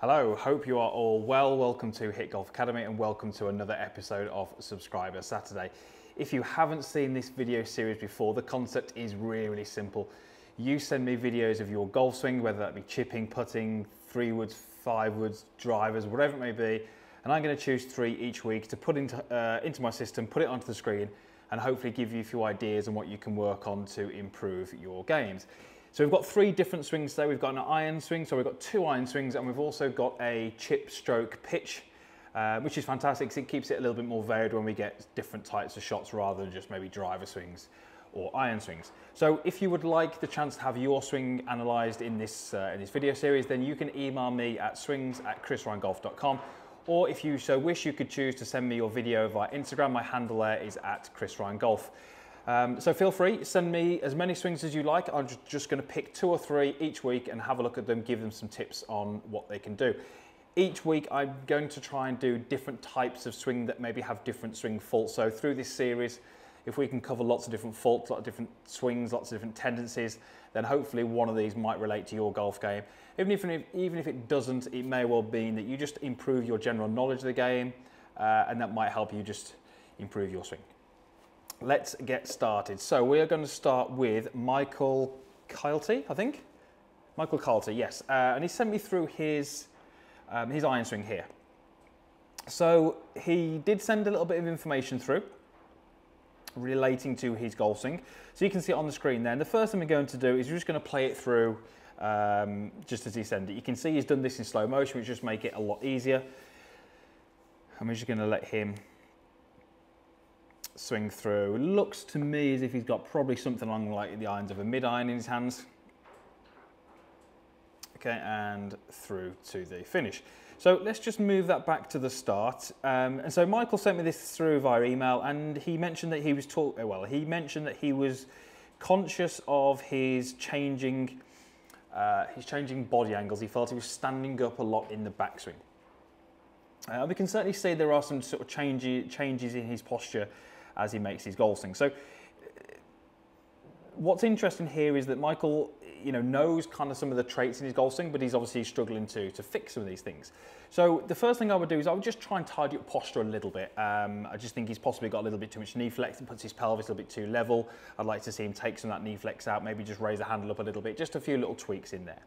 Hello, hope you are all well. Welcome to Hit Golf Academy and welcome to another episode of Subscriber Saturday. If you haven't seen this video series before, the concept is really simple. You send me videos of your golf swing, whether that be chipping, putting, 3-woods, 5-woods, drivers, whatever it may be, and I'm going to choose 3 each week to put into my system, put it onto the screen, and hopefully give you a few ideas on what you can work on to improve your games. So we've got 3 different swings today. We've got an iron swing, so we've got 2 iron swings, and we've also got a chip stroke pitch, which is fantastic because it keeps it a little bit more varied when we get different types of shots rather than just maybe driver swings or iron swings. So if you would like the chance to have your swing analysed in this video series, then you can email me at swings@chrisryangolf.com, or if you so wish, you could choose to send me your video via Instagram. My handle there is @chrisryangolf. So feel free, send me as many swings as you like. I'm just going to pick 2 or 3 each week and have a look at them, give them some tips on what they can do. Each week I'm going to try and do different types of swing that maybe have different swing faults. So through this series, if we can cover lots of different faults, lots of different swings, lots of different tendencies, then hopefully one of these might relate to your golf game. Even if it doesn't, it may well mean that you just improve your general knowledge of the game, and that might help you just improve your swing. Let's get started. So we are going to start with Michael Kilty, I think. Michael Kilty, yes. And he sent me through his iron swing here. So he did send a little bit of information through relating to his golf swing. So you can see it on the screen there. And the first thing we're going to do is we're just going to play it through just as he sent it. You can see he's done this in slow motion, which just make it a lot easier. And we're just going to let him swing through. Looks to me as if he's got probably something along like the irons of a mid-iron in his hands. Okay, and through to the finish. So let's just move that back to the start. And so Michael sent me this through via email, and he mentioned that he was conscious of his changing body angles. He felt he was standing up a lot in the backswing. We can certainly see there are some sort of changes in his posture as he makes his golf swing. So what's interesting here is that Michael, knows kind of some of the traits in his golf swing, but he's obviously struggling to fix some of these things. So the first thing I would do is I would just try and tidy up posture a little bit. I just think he's possibly got a little bit too much knee flex and puts his pelvis a little bit too level. I'd like to see him take some of that knee flex out, maybe just raise the handle up a little bit, just a few little tweaks in there.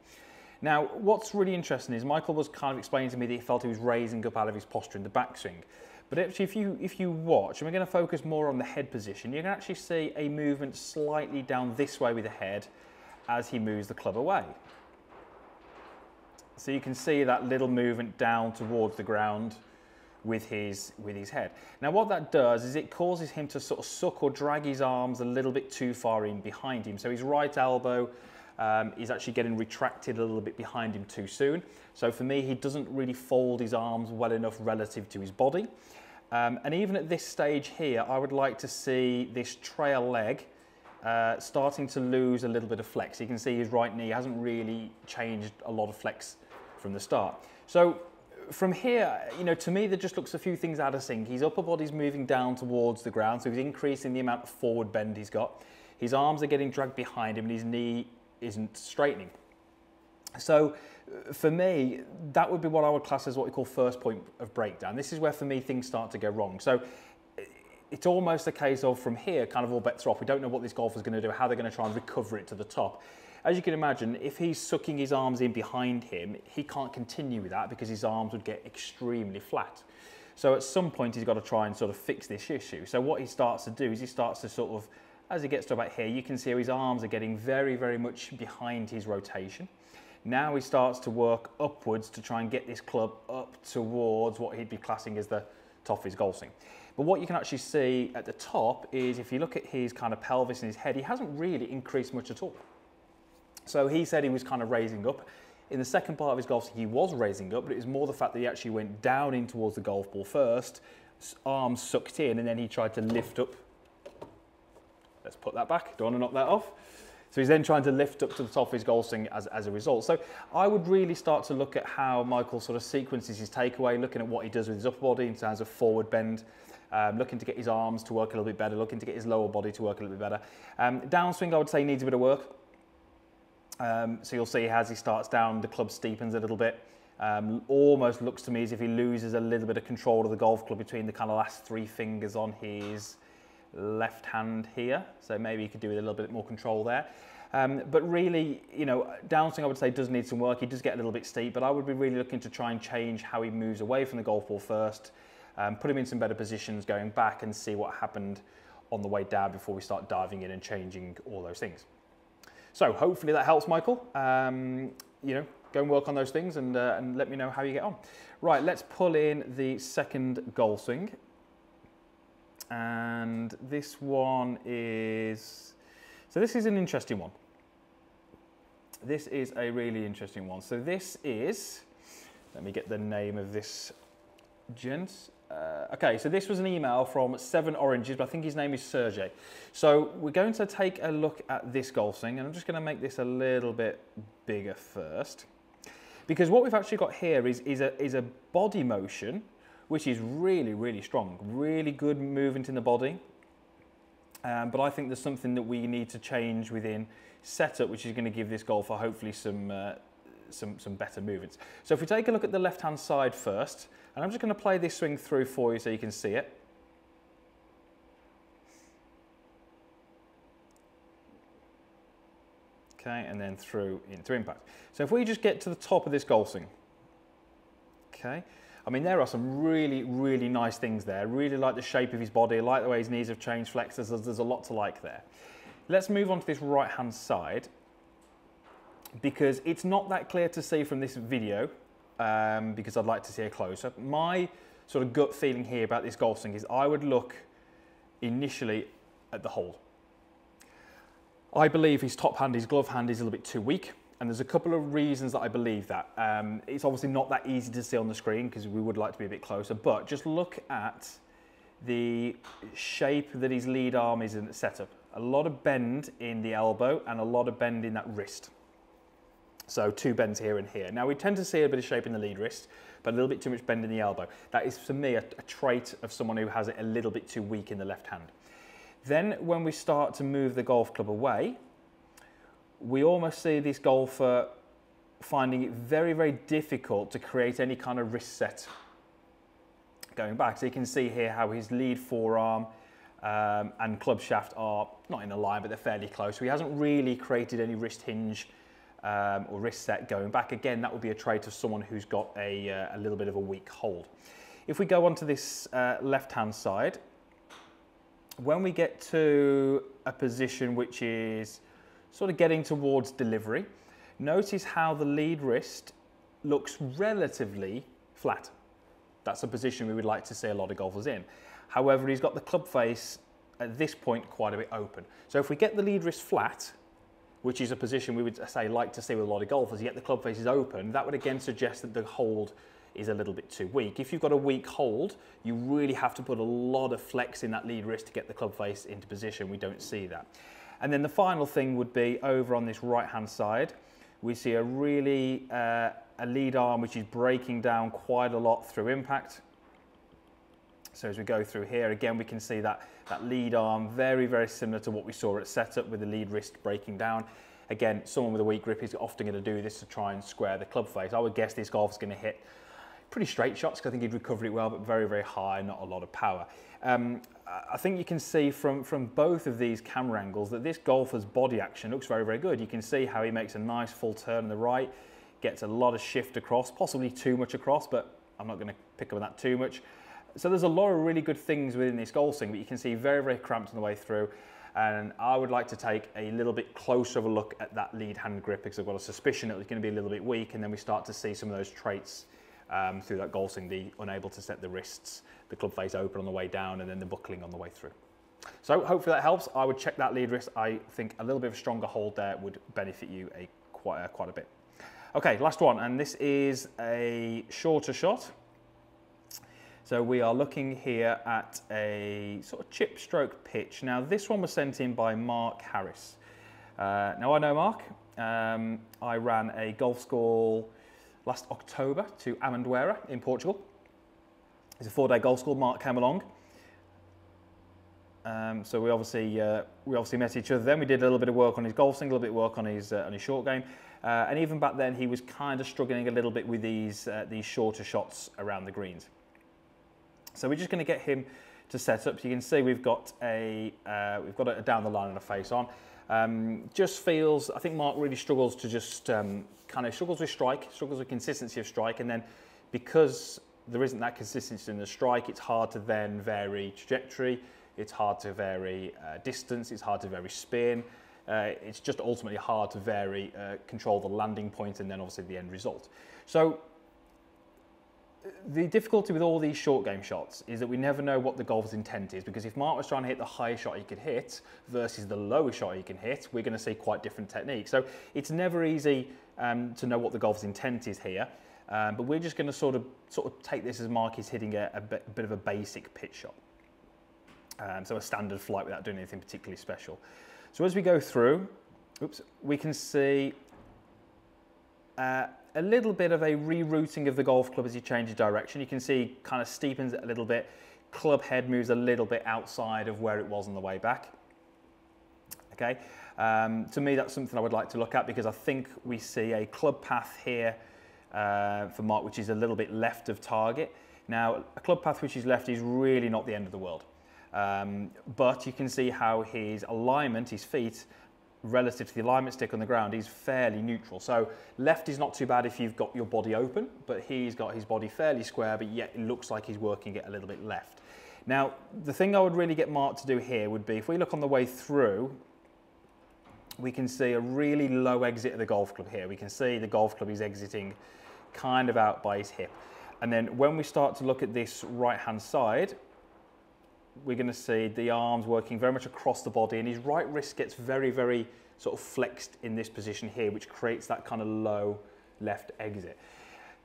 Now, what's really interesting is Michael was kind of explaining to me that he felt he was raising up out of his posture in the backswing. But actually, if you watch, and we're going to focus more on the head position, you can actually see a movement slightly down this way with the head as he moves the club away. So you can see that little movement down towards the ground with his head. Now what that does is it causes him to sort of suck or drag his arms a little bit too far in behind him. So his right elbow is actually getting retracted a little bit behind him too soon. So for me, he doesn't really fold his arms well enough relative to his body. And even at this stage here, I would like to see this trail leg starting to lose a little bit of flex. You can see his right knee hasn't really changed a lot of flex from the start. So from here, to me, there just looks a few things out of sync. His upper body's moving down towards the ground, so he's increasing the amount of forward bend he's got. His arms are getting dragged behind him and his knee isn't straightening. So for me, that would be what I would class as what we call first point of breakdown. This is where, for me, things start to go wrong. So it's almost a case of from here, kind of all bets are off. We don't know what this golfer's going to do, how they're going to try and recover it to the top. As you can imagine, if he's sucking his arms in behind him, he can't continue with that because his arms would get extremely flat. So at some point, he's got to try and sort of fix this issue. So what he starts to do is he starts to sort of, as he gets to about here, you can see how his arms are getting very, very much behind his rotation. Now he starts to work upwards to try and get this club up towards what he'd be classing as the top of his golf swing. But what you can actually see at the top is if you look at his kind of pelvis and his head, he hasn't really increased much at all. So he said he was kind of raising up. In the second part of his golf swing, he was raising up, but it was more the fact that he actually went down in towards the golf ball first, arms sucked in, and then he tried to lift up. Let's put that back, don't want to knock that off. So he's then trying to lift up to the top of his golf swing as a result. So I would really start to look at how Michael sort of sequences his takeaway, looking at what he does with his upper body in terms of forward bend, looking to get his arms to work a little bit better, looking to get his lower body to work a little bit better. Downswing, I would say, needs a bit of work. So you'll see as he starts down, the club steepens a little bit. Almost looks to me as if he loses a little bit of control of the golf club between the kind of last 3 fingers on his left hand here. So maybe he could do with a little bit more control there. But really, you know, downswing I would say does need some work. He does get a little bit steep, but I would be really looking to try and change how he moves away from the golf ball first, put him in some better positions going back and see what happened on the way down before we start diving in and changing all those things. So hopefully that helps, Michael. You know, go and work on those things and let me know how you get on. Right, let's pull in the second golf swing. And this one is, so this is an interesting one. This is a really interesting one. So this is, let me get the name of this gent. Okay, so this was an email from 7 Oranges, but I think his name is Sergey. So we're going to take a look at this golf swing, and I'm just going to make this a little bit bigger first. Because what we've actually got here is a body motion, which is really, really strong. Really good movement in the body. But I think there's something that we need to change within setup, which is going to give this golfer hopefully some better movements. So if we take a look at the left-hand side first, and I'm just going to play this swing through for you so you can see it. Okay, and then through into impact. So if we just get to the top of this golf swing, okay, I mean, there are some really, really nice things there. Really like the shape of his body, I like the way his knees have changed, flexors, there's a lot to like there. Let's move on to this right-hand side, because it's not that clear to see from this video, because I'd like to see a close-up. My sort of gut feeling here about this golf swing is I would look initially at the hold. I believe his top hand, his glove hand is a little bit too weak, and there's a couple of reasons that I believe that. It's obviously not that easy to see on the screen because we would like to be a bit closer, but just look at the shape that his lead arm is in the setup. A lot of bend in the elbow and a lot of bend in that wrist. So 2 bends here and here. Now we tend to see a bit of shape in the lead wrist, but a little bit too much bend in the elbow. That is for me a trait of someone who has it a little bit too weak in the left hand. Then when we start to move the golf club away, we almost see this golfer finding it very, very difficult to create any kind of wrist set going back. So you can see here how his lead forearm and club shaft are not in a line, but they're fairly close. So he hasn't really created any wrist hinge or wrist set going back. Again, that would be a trait of someone who's got a little bit of a weak hold. If we go onto this left-hand side, when we get to a position which is sort of getting towards delivery, notice how the lead wrist looks relatively flat. That's a position we would like to see a lot of golfers in. However, he's got the club face at this point quite a bit open. So if we get the lead wrist flat, which is a position we would say like to see with a lot of golfers, yet the club face is open, that would again suggest that the hold is a little bit too weak. If you've got a weak hold, you really have to put a lot of flex in that lead wrist to get the club face into position. We don't see that. And then the final thing would be over on this right-hand side, we see a really, a lead arm which is breaking down quite a lot through impact. So as we go through here, again, we can see that lead arm, very, very similar to what we saw at setup with the lead wrist breaking down. Again, someone with a weak grip is often going to do this to try and square the club face. I would guess this golfer's going to hit pretty straight shots because I think he'd recover it well, but very, very high, not a lot of power. I think you can see from both of these camera angles that this golfer's body action looks very, very good. You can see how he makes a nice full turn on the right, gets a lot of shift across, possibly too much across, but I'm not going to pick up on that too much. So there's a lot of really good things within this golf swing, but you can see very, very cramped on the way through. And I would like to take a little bit closer of a look at that lead hand grip because I've got a suspicion that it's going to be a little bit weak, and then we start to see some of those traits through that golf swing, the unable to set the wrists, the club face open on the way down, and then the buckling on the way through. So hopefully that helps. I would check that lead wrist. I think a little bit of a stronger hold there would benefit you quite a bit. Okay, last one, and this is a shorter shot. So we are looking here at a sort of chip stroke pitch. Now this one was sent in by Mark Harris. Now I know Mark. I ran a golf school last October to Amendoeira in Portugal. It's a 4-day golf school. Mark came along. So we obviously met each other then. We did a little bit of work on his golf swing, a little bit of work on his short game. And even back then, he was kind of struggling a little bit with these shorter shots around the greens. So we're just going to get him to set up. So you can see we've got a down the line and a face on. Just feels, I think Mark really struggles to just kind of struggles with strike, struggles with consistency of strike, and then because there isn't that consistency in the strike, it's hard to then vary trajectory, it's hard to vary distance, it's hard to vary spin. It's just ultimately hard to vary, control the landing point and then obviously the end result. So the difficulty with all these short game shots is that we never know what the golfer's intent is, because if Mark was trying to hit the highest shot he could hit versus the lowest shot he can hit, we're going to see quite different techniques. So it's never easy to know what the golfer's intent is here, but we're just going to sort of take this as Mark is hitting a bit of a basic pitch shot. So a standard flight without doing anything particularly special. So as we go through, we can see a little bit of a rerouting of the golf club as he changes direction. You can see he kind of steepens it a little bit. Club head moves a little bit outside of where it was on the way back. Okay, to me that's something I would like to look at, because I think we see a club path here for Mark which is a little bit left of target. Now a club path which is left is really not the end of the world. But you can see how his alignment, his feet, relative to the alignment stick on the ground, is fairly neutral. So left is not too bad if you've got your body open, but he's got his body fairly square, but yet it looks like he's working it a little bit left. Now, the thing I would really get Mark to do here would be, if we look on the way through, we can see a really low exit of the golf club here. We can see the golf club is exiting kind of out by his hip. And then when we start to look at this right-hand side, we're going to see the arms working very much across the body, and his right wrist gets very, very sort of flexed in this position here, which creates that kind of low left exit.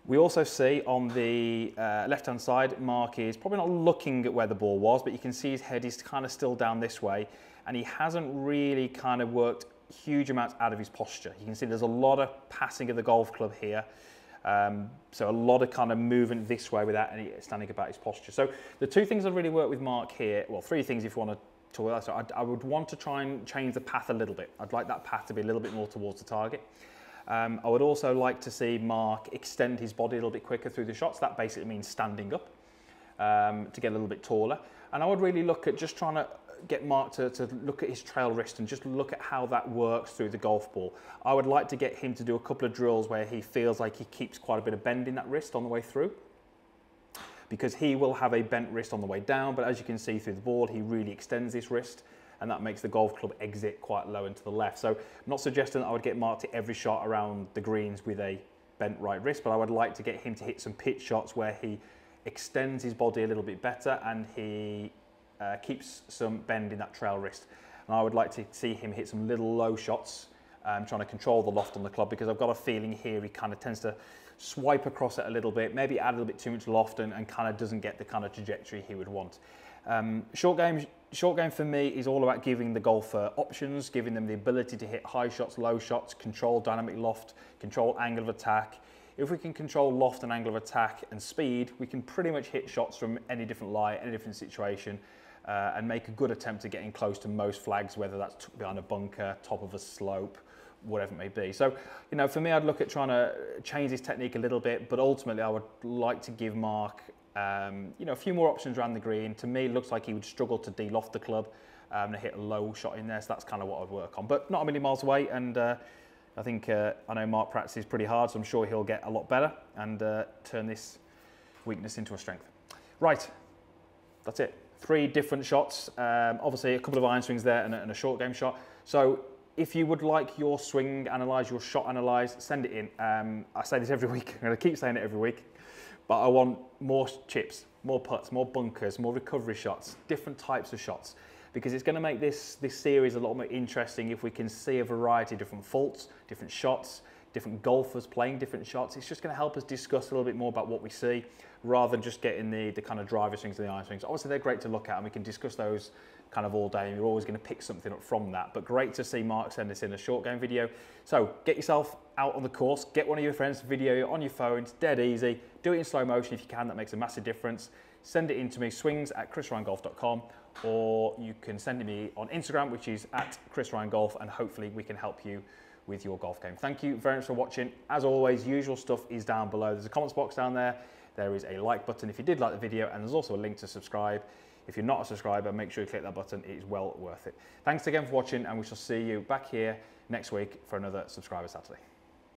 We also see on the left-hand side, Mark is probably not looking at where the ball was, but you can see his head is kind of still down this way, and he hasn't really kind of worked huge amounts out of his posture. You can see there's a lot of passing of the golf club here. So a lot of kind of movement this way without any standing about his posture. So the two things that really work with Mark here, well, three things if you want to talk about. So I would want to try and change the path a little bit. I'd like that path to be a little bit more towards the target. I would also like to see Mark extend his body a little bit quicker through the shots. That basically means standing up to get a little bit taller. And I would really look at just trying to get Mark to look at his trail wrist and just look at how that works through the golf ball. I would like to get him to do a couple of drills where he feels like he keeps quite a bit of bend in that wrist on the way through, because he will have a bent wrist on the way down, but as you can see through the ball, he really extends this wrist, and that makes the golf club exit quite low and to the left. So I'm not suggesting that I would get Mark to every shot around the greens with a bent right wrist, but I would like to get him to hit some pitch shots where he extends his body a little bit better and he keeps some bend in that trail wrist. And I would like to see him hit some little low shots, trying to control the loft on the club, because I've got a feeling here he kind of tends to swipe across it a little bit, maybe add a little bit too much loft and kind of doesn't get the kind of trajectory he would want. Short game for me is all about giving the golfer options, giving them the ability to hit high shots, low shots, control dynamic loft, control angle of attack. If we can control loft and angle of attack and speed, we can pretty much hit shots from any different lie, any different situation, and make a good attempt at getting close to most flags, whether that's behind a bunker, top of a slope, whatever it may be. So, you know, for me, I'd look at trying to change his technique a little bit, but ultimately I would like to give Mark, you know, a few more options around the green. To me, it looks like he would struggle to de-loft the club and hit a low shot in there, so that's kind of what I'd work on. But not a million miles away, and I think, I know Mark practices pretty hard, so I'm sure he'll get a lot better and turn this weakness into a strength. Right, that's it. 3 different shots, obviously a couple of iron swings there and a short game shot. So if you would like your swing analysed, your shot analysed, send it in. I say this every week, I'm going to keep saying it every week, but I want more chips, more putts, more bunkers, more recovery shots, different types of shots, because it's going to make this series a lot more interesting if we can see a variety of different faults, different shots, different golfers playing different shots. It's just going to help us discuss a little bit more about what we see, rather than just getting the kind of driver swings and the iron swings. Obviously, they're great to look at, and we can discuss those kind of all day, and you're always going to pick something up from that. But great to see Mark send us in a short game video. So get yourself out on the course, get one of your friends to video it on your phone. It's dead easy. Do it in slow motion if you can. That makes a massive difference. Send it in to me, swings@chrisryangolf.com, or you can send me on Instagram, which is @ChrisRyanGolf, and hopefully we can help you with your golf game. Thank you very much for watching. As always, usual stuff is down below. There's a comments box down there. There is a like button if you did like the video, and there's also a link to subscribe. If you're not a subscriber, make sure you click that button. It is well worth it. Thanks again for watching, and we shall see you back here next week for another Subscriber Saturday.